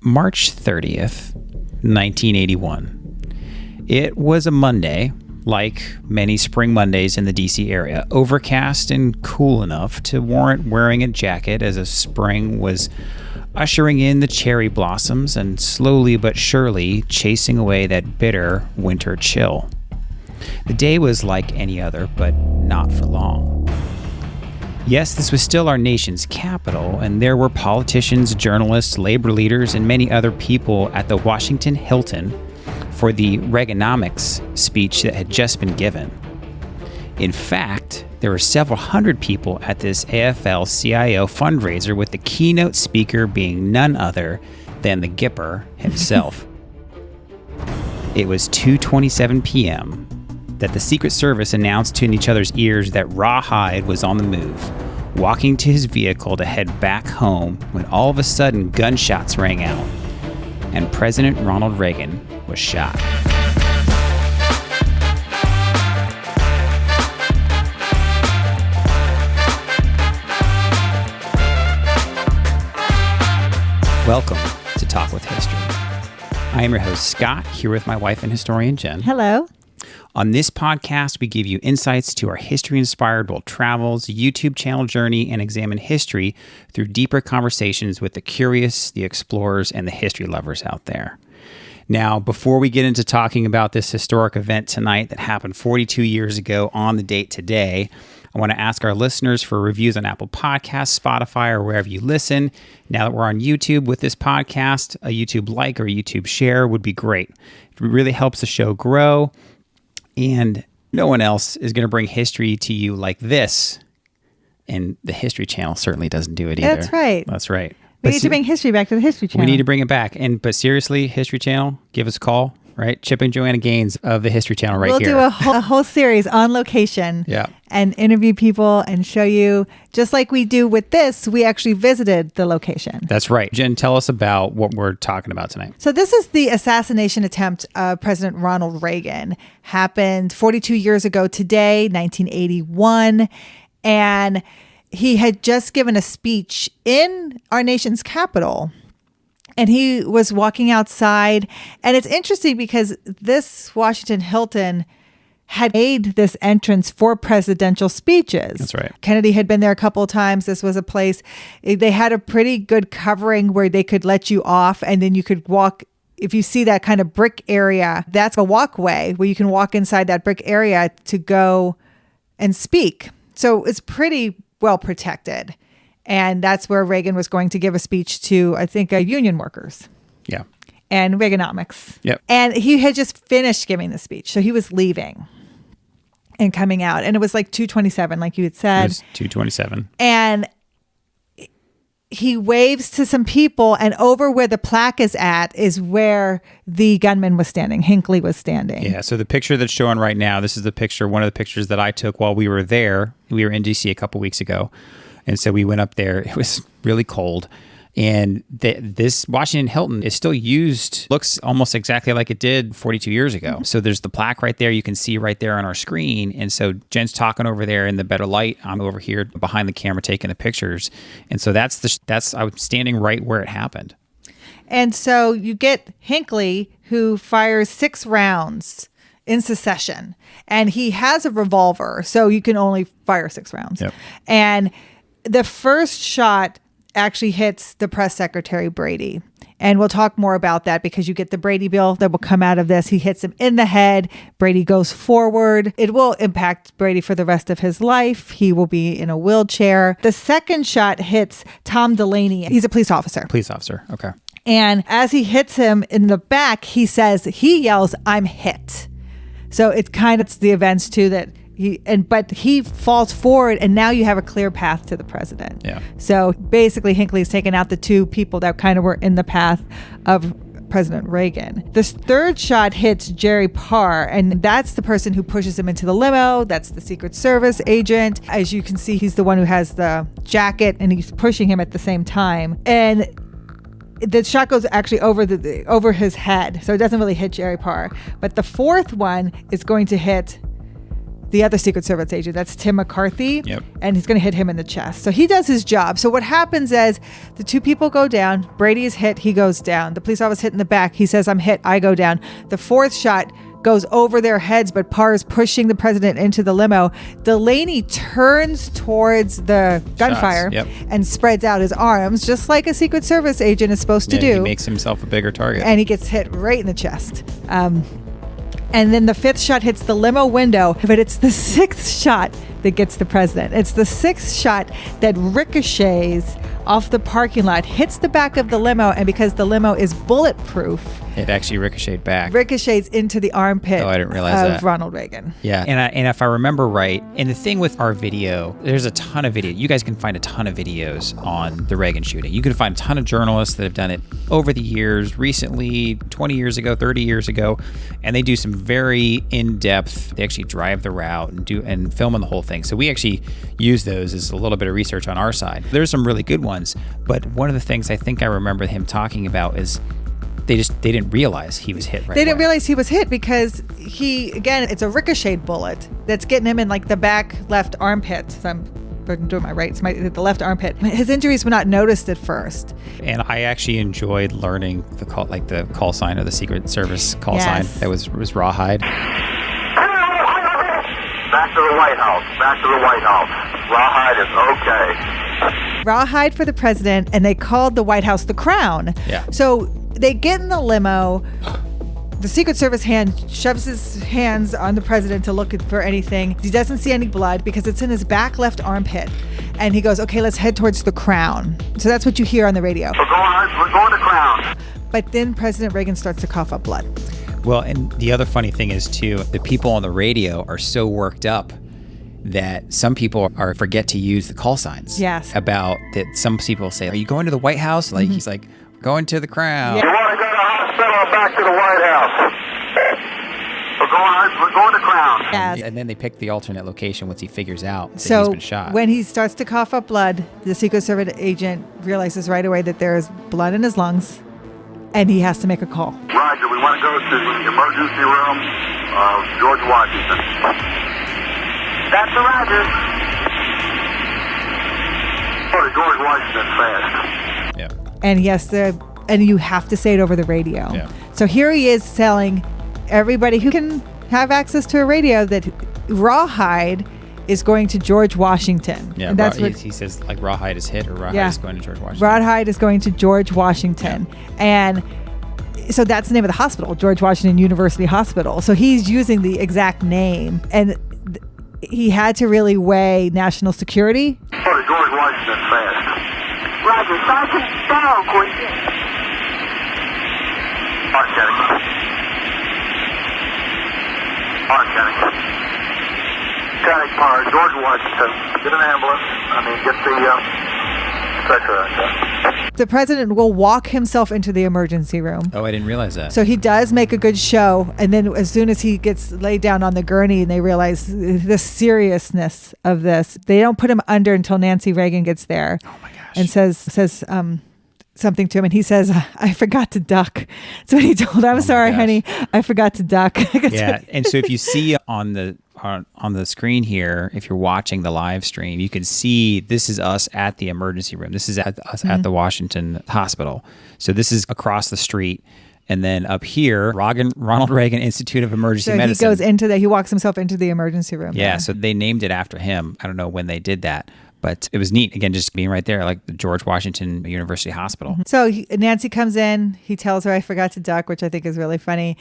March 30th, 1981. It was a Monday, like many spring Mondays in the DC area, overcast and cool enough to warrant wearing a jacket as a spring was ushering in the cherry blossoms and slowly but surely chasing away that bitter winter chill. The day was like any other, but not for long. Yes, this was still our nation's capital, and there were politicians, journalists, labor leaders, and many other people at the Washington Hilton for the Reaganomics speech that had just been given. In fact, there were several hundred people at this AFL-CIO fundraiser, with the keynote speaker being none other than the Gipper himself. It was 2:27 p.m. that the Secret Service announced in each other's ears that Rawhide was on the move, walking to his vehicle to head back home when all of a sudden gunshots rang out, and President Ronald Reagan was shot. Welcome to Talk with History. I am your host, Scott, here with my wife and historian, Jen. Hello. On this podcast, we give you insights to our history-inspired world travels, YouTube channel journey, and examine history through deeper conversations with the curious, the explorers, and the history lovers out there. Now, before we get into talking about this historic event tonight that happened 42 years ago on the date today, I want to ask our listeners for reviews on Apple Podcasts, Spotify, or wherever you listen. Now that we're on YouTube with this podcast, a YouTube like or a YouTube share would be great. It really helps the show grow. And no one else is going to bring history to you like this. And the History Channel certainly doesn't do it either. That's right. That's right. We need to bring history back to the History Channel. We need to bring it back. But seriously, History Channel, give us a call, right? Chip and Joanna Gaines of the History Channel here. We'll do a whole series on location. Yeah. And interview people and show you, just like we do with this, we actually visited the location. That's right. Jen, tell us about what we're talking about tonight. So this is the assassination attempt of President Ronald Reagan. Happened 42 years ago today, 1981. And he had just given a speech in our nation's capital. And he was walking outside. And it's interesting because this Washington Hilton had made this entrance for presidential speeches. That's right. Kennedy had been there a couple of times. This was a place, they had a pretty good covering where they could let you off and then you could walk. If you see that kind of brick area, that's a walkway where you can walk inside that brick area to go and speak. So it's pretty well protected. And that's where Reagan was going to give a speech to, I think, union workers. Yeah. And Reaganomics. Yep. And he had just finished giving the speech. So he was leaving and coming out. And it was like 2:27, like you had said. It was 2:27. And he waves to some people, and over where the plaque is at is where the gunman was standing. Hinckley was standing. Yeah, so the picture that's showing right now, this is the picture, one of the pictures that I took while we were there. We were in DC a couple weeks ago. And so we went up there. It was really cold. And this Washington Hilton is still used, looks almost exactly like it did 42 years ago. So there's the plaque right there. You can see right there on our screen. And so Jen's talking over there in the better light. I'm over here behind the camera taking the pictures. And so that's I was standing right where it happened. And so you get Hinckley, who fires 6 rounds in succession. And he has a revolver, so you can only fire 6 rounds. Yep. And the first shot actually hits the press secretary, Brady. And we'll talk more about that because you get the Brady bill that will come out of this. He hits him in the head. Brady goes forward. It will impact Brady for the rest of his life. He will be in a wheelchair. The second shot hits Tom Delaney. He's a police officer. Police officer. Okay. And as he hits him in the back, he yells, "I'm hit." So it's kind of the events too that but he falls forward, and now you have a clear path to the president. Yeah. So basically, Hinckley's taken out the 2 people that kind of were in the path of President Reagan. This third shot hits Jerry Parr, and that's the person who pushes him into the limo. That's the Secret Service agent. As you can see, he's the one who has the jacket, and he's pushing him at the same time. And the shot goes actually over his head, so it doesn't really hit Jerry Parr. But the fourth one is going to hit the other Secret Service agent. That's Tim McCarthy. Yep. And he's going to hit him in the chest. So he does his job. So what happens is the two people go down. Brady is hit. He goes down. The police officer hit in the back. He says, I'm hit. I go down. The fourth shot goes over their heads, but Parr is pushing the president into the limo. Delaney turns towards the gunfire and spreads out his arms, just like a Secret Service agent is supposed to do. He makes himself a bigger target. And he gets hit right in the chest. And then the fifth shot hits the limo window, but it's the sixth shot that gets the president. It's the sixth shot that ricochets off the parking lot, hits the back of the limo, and because the limo is bulletproof, it actually ricocheted back. Ricochets into the armpit I didn't realize of Ronald Reagan. Yeah. And if I remember right, and the thing with our video, there's a ton of video. You guys can find a ton of videos on the Reagan shooting. You can find a ton of journalists that have done it over the years, recently, 20 years ago, 30 years ago, and they do some very in-depth, they actually drive the route and film on the whole thing. So we actually use those as a little bit of research on our side. There's some really good ones, but one of the things I think I remember him talking about is they didn't realize he was hit right They didn't realize he was hit because it's a ricocheted bullet that's getting him in like the back left armpit. So I'm doing my right, the left armpit. His injuries were not noticed at first. And I actually enjoyed learning the call sign of the Secret Service call sign. That was rawhide. Back to the White House. Back to the White House. Rawhide is okay. Rawhide for the president, and they called the White House the Crown. Yeah. So they get in the limo. The Secret Service shoves his hands on the president to look for anything. He doesn't see any blood because it's in his back left armpit. And he goes, okay, let's head towards the Crown. So that's what you hear on the radio. We're going to Crown. But then President Reagan starts to cough up blood. Well, and the other funny thing is, too, the people on the radio are so worked up that some people forget to use the call signs. Yes. About that. Some people say, are you going to the White House? Like, he's like, going to the Crown. You want to go to the hospital or back to the White House? We're going to Crown. Yes. And then they pick the alternate location once he figures out that So he's been shot. When he starts to cough up blood, the Secret Service agent realizes right away that there's blood in his lungs, and he has to make a call. Roger, we want to go to the emergency room of George Washington. That's a Roger. Go to George Washington fast. Yeah. And he has to, and you have to say it over the radio. Yeah. So here he is telling everybody who can have access to a radio that Rawhide is going to George Washington. Yeah, and that's what he says, like, Rawhide is hit, or Rawhide is going to George Washington. Rawhide is going to George Washington. Yeah. And so that's the name of the hospital, George Washington University Hospital. So he's using the exact name. And he had to really weigh national security. Go to George Washington fast. Roger, Sergeant Barrow, please. Mark Jennings. Mark Jennings. Jennings, George Washington. Get an ambulance. Get the stretcher. The president will walk himself into the emergency room. Oh, I didn't realize that. So he does make a good show. And then as soon as he gets laid down on the gurney and they realize the seriousness of this, they don't put him under until Nancy Reagan gets there. Oh my gosh. And says something to him. And he says, I forgot to duck. So he told, I'm sorry, honey, I forgot to duck. Yeah. And so if you see on the screen here, if you're watching the live stream, you can see this is us at the emergency room. This is us at the Washington Hospital. So this is across the street. And then up here, Ronald Reagan Institute of Emergency Medicine. He goes he walks himself into the emergency room. Yeah. So they named it after him. I don't know when they did that, but it was neat. Again, just being right there, like the George Washington University Hospital. So Nancy comes in. He tells her, I forgot to duck, which I think is really funny.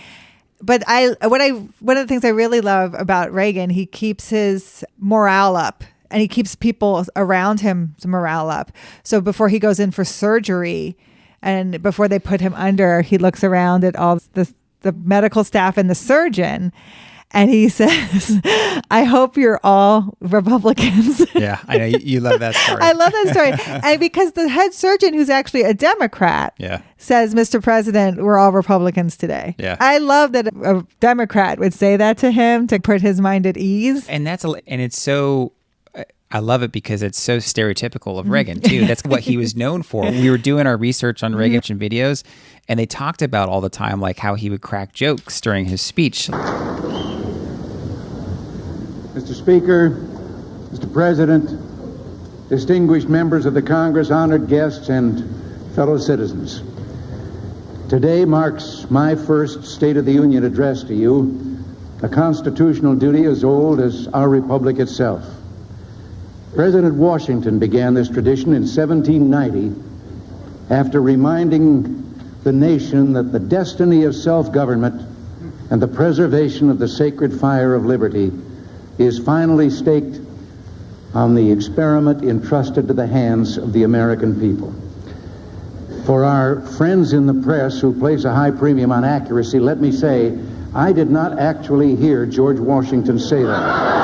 But one of the things I really love about Reagan, he keeps his morale up, and he keeps people around him morale up. So before he goes in for surgery, and before they put him under, he looks around at all the medical staff and the surgeon, and he says, I hope you're all Republicans. Yeah, I know. You love that story. I love that story. And because the head surgeon, who's actually a Democrat, says, Mr. President, we're all Republicans today. Yeah. I love that a Democrat would say that to him to put his mind at ease. And it's so... I love it because it's so stereotypical of Reagan, too. That's what he was known for. We were doing our research on Reagan videos, and they talked about all the time, like how he would crack jokes during his speech. Mr. Speaker, Mr. President, distinguished members of the Congress, honored guests, and fellow citizens. Today marks my first State of the Union address to you, a constitutional duty as old as our republic itself. President Washington began this tradition in 1790 after reminding the nation that the destiny of self-government and the preservation of the sacred fire of liberty is finally staked on the experiment entrusted to the hands of the American people. For our friends in the press who place a high premium on accuracy, let me say, I did not actually hear George Washington say that.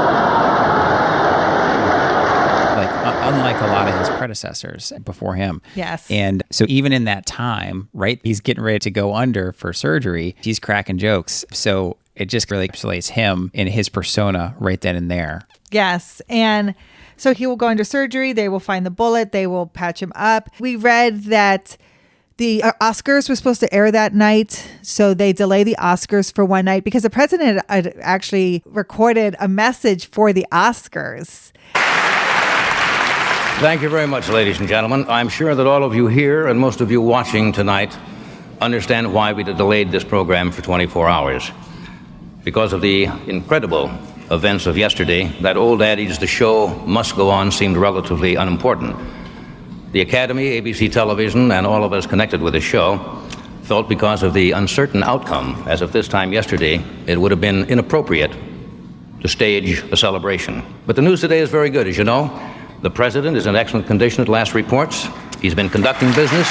Unlike a lot of his predecessors before him. Yes. And so even in that time, right, he's getting ready to go under for surgery. He's cracking jokes. So it just really encapsulates him in his persona right then and there. Yes. And so he will go under surgery. They will find the bullet. They will patch him up. We read that the Oscars were supposed to air that night, so they delay the Oscars for one night because the president had actually recorded a message for the Oscars. Thank you very much, ladies and gentlemen. I'm sure that all of you here and most of you watching tonight understand why we delayed this program for 24 hours. Because of the incredible events of yesterday, that old adage, the show must go on, seemed relatively unimportant. The Academy, ABC Television, and all of us connected with the show felt because of the uncertain outcome, as of this time yesterday, it would have been inappropriate to stage a celebration. But the news today is very good, as you know. The president is in excellent condition at last reports. He's been conducting business,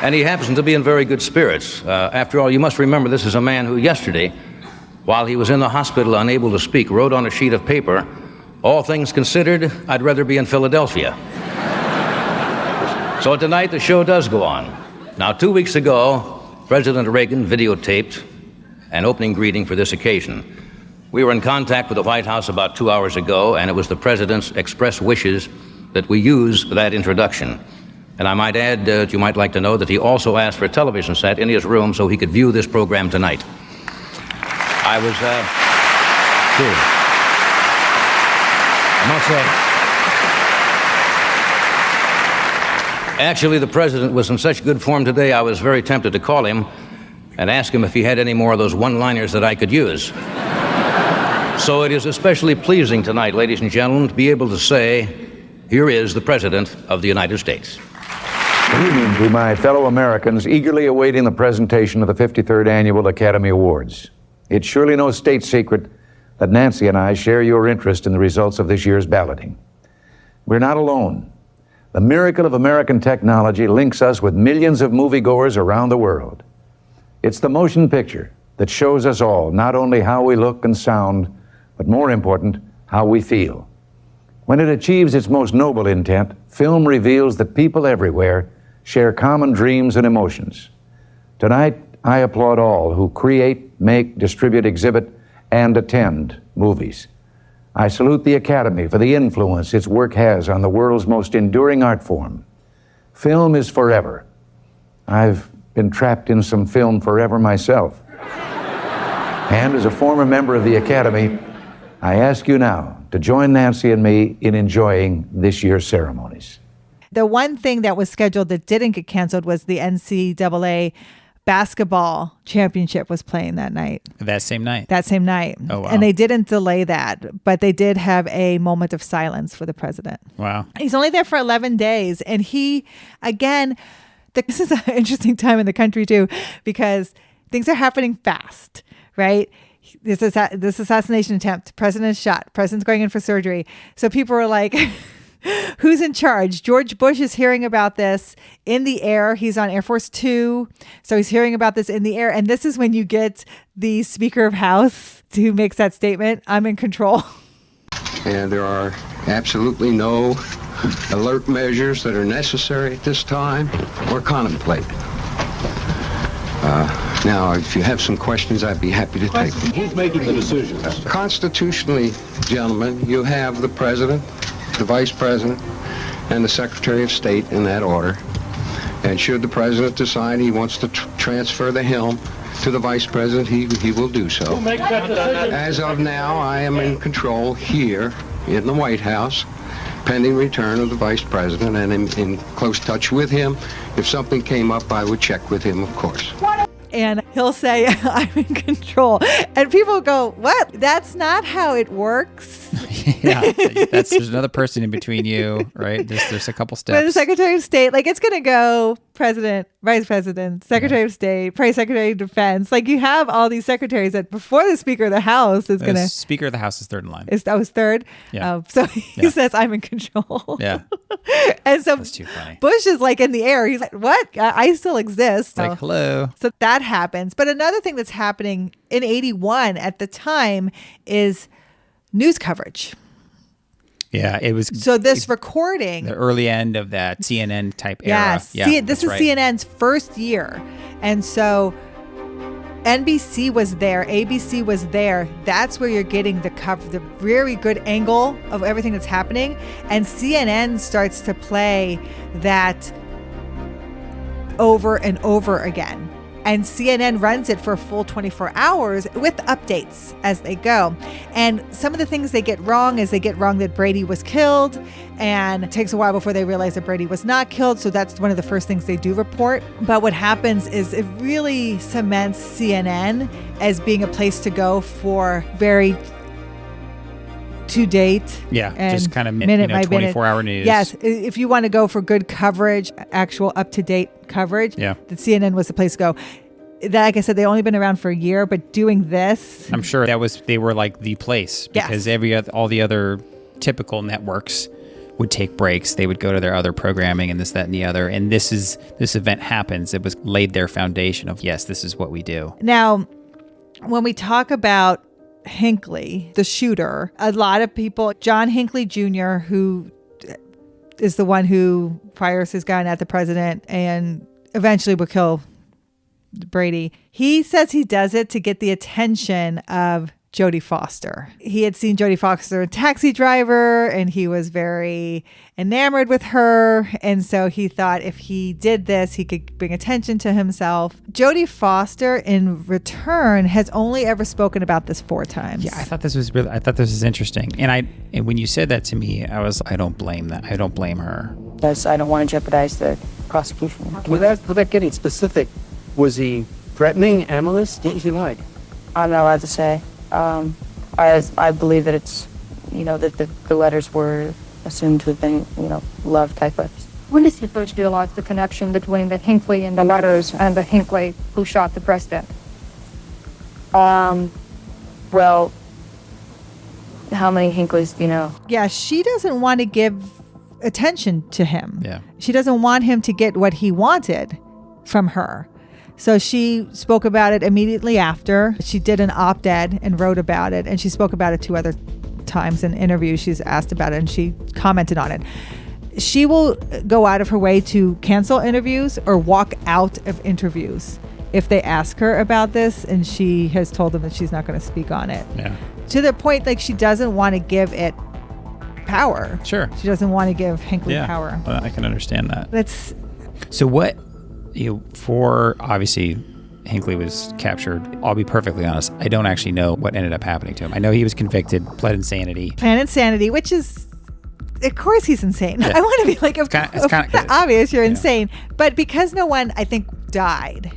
and he happens to be in very good spirits. After all, you must remember this is a man who yesterday, while he was in the hospital unable to speak, wrote on a sheet of paper, "All things considered, I'd rather be in Philadelphia." So tonight the show does go on. Now, 2 weeks ago, President Reagan videotaped an opening greeting for this occasion. We were in contact with the White House about 2 hours ago, and it was the president's express wishes that we use that introduction. And I might add that you might like to know that he also asked for a television set in his room so he could view this program tonight. I was, sure. I must say, actually, the president was in such good form today, I was very tempted to call him and ask him if he had any more of those one-liners that I could use. So it is especially pleasing tonight, ladies and gentlemen, to be able to say, here is the President of the United States. Good evening to my fellow Americans eagerly awaiting the presentation of the 53rd Annual Academy Awards. It's surely no state secret that Nancy and I share your interest in the results of this year's balloting. We're not alone. The miracle of American technology links us with millions of moviegoers around the world. It's the motion picture that shows us all not only how we look and sound, but more important, how we feel. When it achieves its most noble intent, film reveals that people everywhere share common dreams and emotions. Tonight, I applaud all who create, make, distribute, exhibit, and attend movies. I salute the Academy for the influence its work has on the world's most enduring art form. Film is forever. I've been trapped in some film forever myself. And as a former member of the Academy, I ask you now to join Nancy and me in enjoying this year's ceremonies. The one thing that was scheduled that didn't get canceled was the NCAA basketball championship was playing that night. That same night? That same night. Oh, wow. And they didn't delay that, but they did have a moment of silence for the president. Wow. He's only there for 11 days. And he, again, this is an interesting time in the country too, because things are happening fast, right? This assassination attempt, president is shot, president's going in for surgery. So people are like, who's in charge? George Bush is hearing about this in the air. He's on Air Force 2. So he's hearing about this in the air. And this is when you get the Speaker of House who makes that statement, I'm in control. And there are absolutely no alert measures that are necessary at this time or contemplated. Now, if you have some questions, I'd be happy to take them. Who's making the decisions? Constitutionally, gentlemen, you have the President, the Vice President, and the Secretary of State in that order. And should the president decide he wants to transfer the helm to the vice president, he will do so. As of now, I am in control here in the White House, pending return of the vice president, and in close touch with him. If something came up, I would check with him, of course. And he'll say, I'm in control. And people go, what? That's not how it works. Yeah, there's another person in between you, right? There's a couple steps. But the Secretary of State, like, it's going to go president, vice president, Secretary of State, probably Secretary of Defense. Like, you have all these secretaries that before the Speaker of the House is going to... Speaker of the House is third in line. That was third? Yeah. So he says, I'm in control. Yeah. And so That's too funny. Bush is like in the air. He's like, what? I still exist. Like, hello. So that happens. But another thing that's happening in 81 at the time is news coverage. Yeah, it was. So this recording, the early end of that CNN type era. yes, Yeah, this is right. CNN's first year, and so NBC was there, ABC was there. That's where you're getting the very good angle of everything that's happening, and CNN starts to play that over and over again. And CNN runs it for a full 24 hours with updates as they go. And some of the things they get wrong is they get wrong that Brady was killed, and it takes a while before they realize that Brady was not killed. So that's one of the first things they do report. But what happens is it really cements CNN as being a place to go for very to date. Yeah, and just kind of minute by 24-hour news. Yes, if you want to go for good coverage, actual up-to-date coverage, yeah, the CNN was the place to go. Like I said, they've only been around for a year, but doing this, I'm sure they were like the place, because all the other typical networks would take breaks. They would go to their other programming and this, that, and the other. And this event happens. It was laid their foundation of, yes, this is what we do. Now, when we talk about Hinckley, the shooter, a lot of people, John Hinckley Jr., who is the one who fires his gun at the president and eventually will kill Brady, he says he does it to get the attention of Jodie Foster. He had seen Jodie Foster in Taxi Driver, and he was very enamored with her. And so he thought if he did this, he could bring attention to himself. Jodie Foster, in return, has only ever spoken about this 4 times. Yeah, I thought this was interesting. And when you said that to me, I don't blame that. I don't blame her. Because I don't want to jeopardize the prosecution. Without getting specific, was he threatening, amorous? What was he like? I'm not allowed to say. I believe that it's, that the letters were assumed to have been, love type letters. When did you first realize the connection between the Hinckley and the letters and the Hinckley who shot the president? Well, how many Hinckleys do you know? Yeah, she doesn't want to give attention to him. Yeah. She doesn't want him to get what he wanted from her. So she spoke about it immediately after. She did an op-ed and wrote about it, and she spoke about it 2 other times in interviews. She's asked about it, and she commented on it. She will go out of her way to cancel interviews or walk out of interviews if they ask her about this, and she has told them that she's not going to speak on it. Yeah. To the point, like, she doesn't want to give it power. Sure. She doesn't want to give Hinckley power. Well, I can understand that. So what... for obviously Hinckley was captured. I'll be perfectly honest. I don't actually know what ended up happening to him. I know he was convicted, pled insanity. Planned insanity, which is, of course, he's insane. Yeah. I want to be like, it's kind of obvious you're insane. But because no one, I think, died.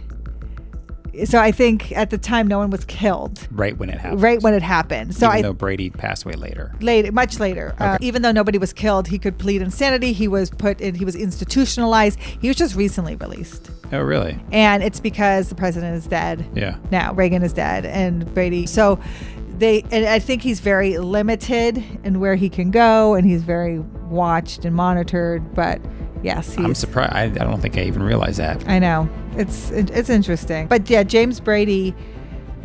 So I think at the time no one was killed. Right when it happened. So even though Brady passed away later. Much later. Okay. Even though nobody was killed, he could plead insanity. He was institutionalized. He was just recently released. Oh, really? And it's because the president is dead. Yeah. Now Reagan is dead and Brady. So and I think he's very limited in where he can go, and he's very watched and monitored. But yes, I'm surprised. I don't think I even realized that. I know. It's interesting. But yeah, James Brady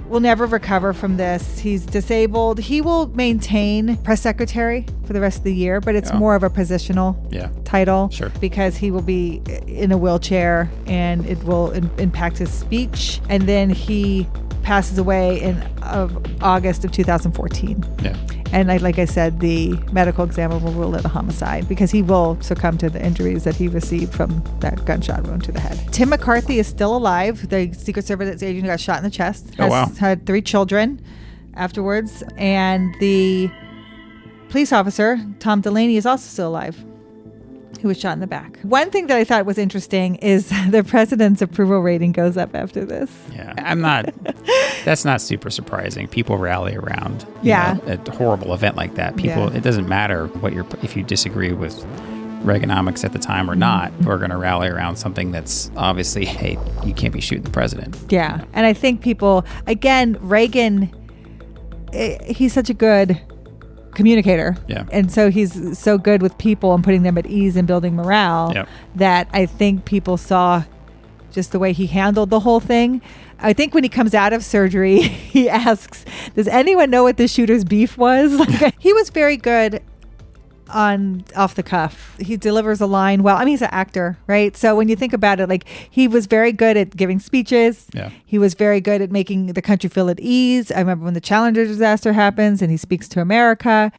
will never recover from this. He's disabled. He will maintain press secretary for the rest of the year, but it's more of a positional title. Sure. Because he will be in a wheelchair, and it will impact his speech. And then he passes away in August of 2014. Yeah. And like I said, the medical examiner will rule it a homicide because he will succumb to the injuries that he received from that gunshot wound to the head. Tim McCarthy is still alive. The Secret Service agent got shot in the chest. Had 3 children afterwards. And the police officer, Tom Delaney, is also still alive, who was shot in the back. One thing that I thought was interesting is the president's approval rating goes up after this. Yeah, that's not super surprising. People rally around a horrible event like that. It doesn't matter if you disagree with Reaganomics at the time or not, we're going to rally around something that's obviously, hey, you can't be shooting the president. Yeah, and I think people, again, Reagan, he's such a good communicator. Yeah. And so he's so good with people and putting them at ease and building morale that I think people saw just the way he handled the whole thing. I think when he comes out of surgery, he asks, does anyone know what the shooter's beef was? He was very good off the cuff. He delivers a line well. I mean, he's an actor, right? So when you think about it, he was very good at giving speeches. Yeah. He was very good at making the country feel at ease. I remember when the Challenger disaster happens and he speaks to America.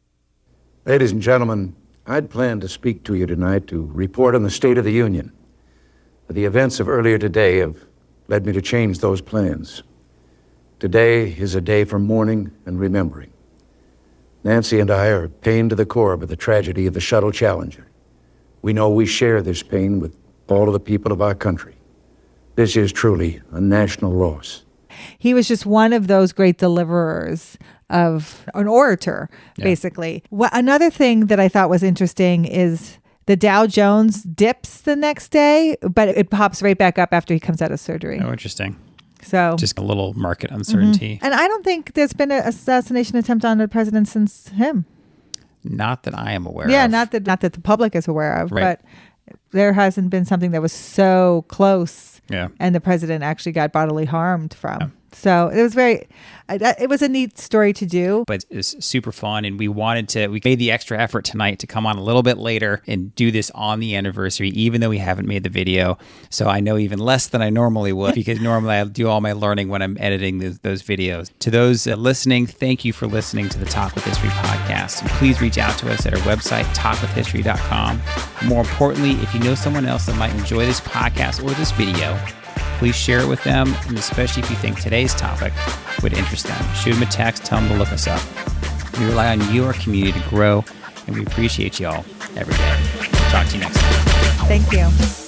Ladies and gentlemen, I'd planned to speak to you tonight to report on the State of the Union. But the events of earlier today have led me to change those plans. Today is a day for mourning and remembering. Nancy and I are pained to the core by the tragedy of the shuttle Challenger. We know we share this pain with all of the people of our country. This is truly a national loss. He was just one of those great deliverers of an orator, basically. Another thing that I thought was interesting is the Dow Jones dips the next day, but it pops right back up after he comes out of surgery. Oh, interesting. So just a little market uncertainty. And I don't think there's been an assassination attempt on the president since him. Not that I am aware of. Yeah, not that the public is aware of, right. But there hasn't been something that was so close and the president actually got bodily harmed from. Yeah. So it was a neat story to do. But it's super fun, and we made the extra effort tonight to come on a little bit later and do this on the anniversary, even though we haven't made the video. So I know even less than I normally would, because normally I do all my learning when I'm editing those videos. To those listening, thank you for listening to the Talk with History podcast. And please reach out to us at our website, talkwithhistory.com. More importantly, if you know someone else that might enjoy this podcast or this video, please share it with them, and especially if you think today's topic would interest them. Shoot them a text, tell them to look us up. We rely on you, our community, to grow, and we appreciate you all every day. Talk to you next time. Thank you.